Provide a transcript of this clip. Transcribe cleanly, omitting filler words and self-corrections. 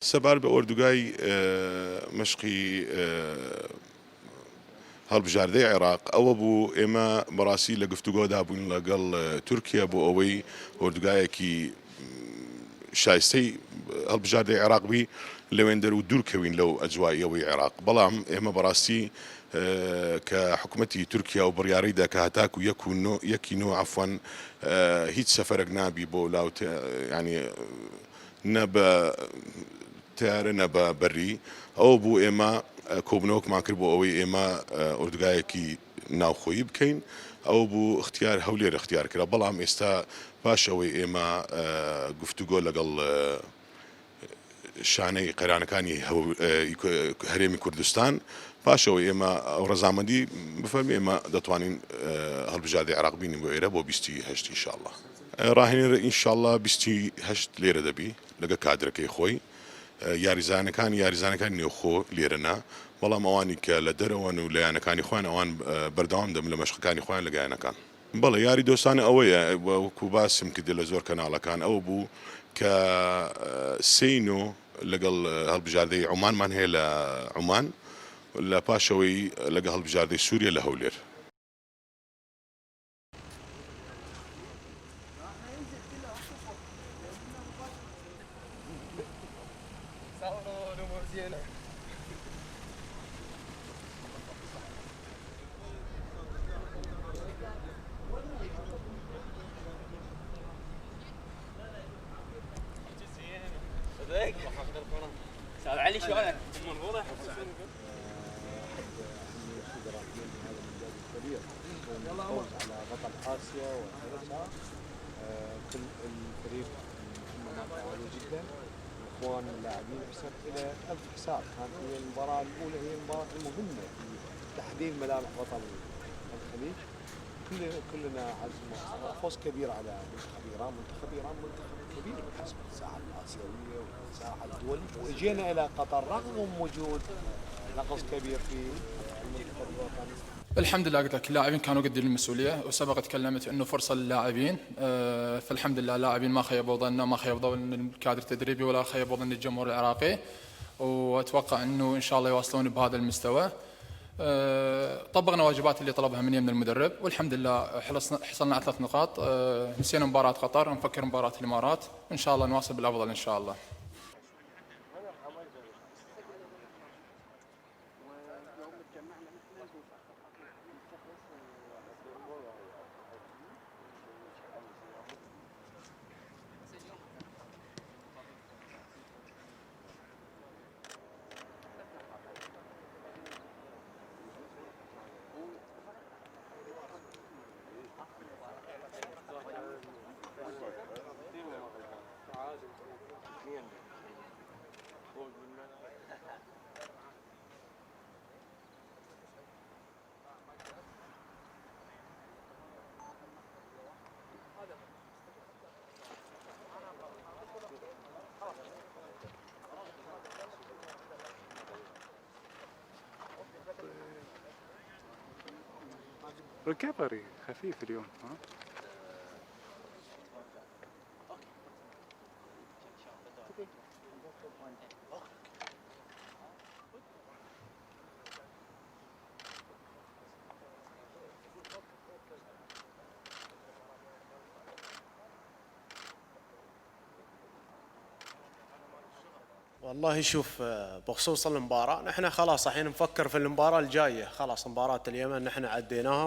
سەبار بە ئۆردوگای مەشقی هەڵبژاردەی عێراق ئەوە بوو ئێمە بەڕاستی لە گفتوگۆدا بووین لەگەڵ تورکیا بۆ ئەوەی ئۆردوگایەکی شایستەی هەڵبژاردەی عێراق بی لەوێندەر و دوورکەوین لەو ئەجواییەوەی عێراق بەڵام ئێمە بەڕاستی کە حکوومەتی تورکیا و بڕیاریدا کە هەتاکو یەکی نۆ عەفوەن هیچ سەفەرێک نابی بۆ لاو ینی نە بە تیارە نە بە بەری ئەوە بوو ئێمە کۆبنەوەکمان کرد بۆ ئەوەی ئێمە ئۆردوگایەکی ناوخۆیی بکەین ئەو بوو اختیار هەولێر اختیار کرا بەڵام ئێستا پاش ئەوەی ئێمە گفتوگۆ لەگەڵ شانەی قەیرانەکانی هەرێمی کوردستان پاشەوەی ئێمە ئەو ڕەزامەندی بفەرمی ئێمە دەتوانین هەڵبژاردەی عێراق بینین بۆ ئێرە بۆ 28 ئینشاءالله ڕاهێنەرە ئینشاءالله 28 لێرە دەبی لەگە کادرەکەی خۆی یاریزانەکانی نێوخۆ لێرەنا بەڵام ئەوانی کە لە دەرەوەن و لایەنەکانی خۆیان ئەوان بەردەوام دەم لە مەشقەکانی خۆیان لەگەیانەکان بەڵێ یاری دۆستانە ئەوەیە وەکو باسم کردێ لە زۆر کەناڵەکان ئەو بوو کە سینۆ لەگەڵ هەڵبژاردەی عومانمان هەیە لە عومان لە پاشەوەی لەگە هەڵبژاردەی سووریا لە هەولێر سلام علي شلونك؟ واضح على بطل اسيا وغيرها كل الفريق فعالوا جدا الاخوان اللاعبين حسب الى الف حساب كانت هي المباراه الاولى هي المباراه المهمه في تحديد ملامح بطل الخليج كلنا عزم فوز كبير على منتخب ايران منتخب كبير بحسب الساحه الاسيويه والساحه الدوليه واجينا الى قطر رغم وجود نقص كبير في المنتخب الوطني. الحمد لله قلت لك اللاعبين كانوا قد المسؤوليه وسبق تكلمت انه فرصه للاعبين فالحمد لله اللاعبين ما خيبوا ظننا ما خيبوا ظن الكادر التدريبي ولا خيبوا ظن الجمهور العراقي واتوقع انه ان شاء الله يواصلون بهذا المستوى. طبقنا واجبات اللي طلبها مني من المدرب والحمد لله حصلنا على 3 نقاط. نسينا مباراة قطر نفكر مباراة الامارات ان شاء الله نواصل بالافضل ان شاء الله. ريكفري خفيف اليوم ها. والله شوف بخصوص المباراة نحن خلاص الحين نفكر في المباراة الجاية خلاص مباراة اليمن نحن عديناها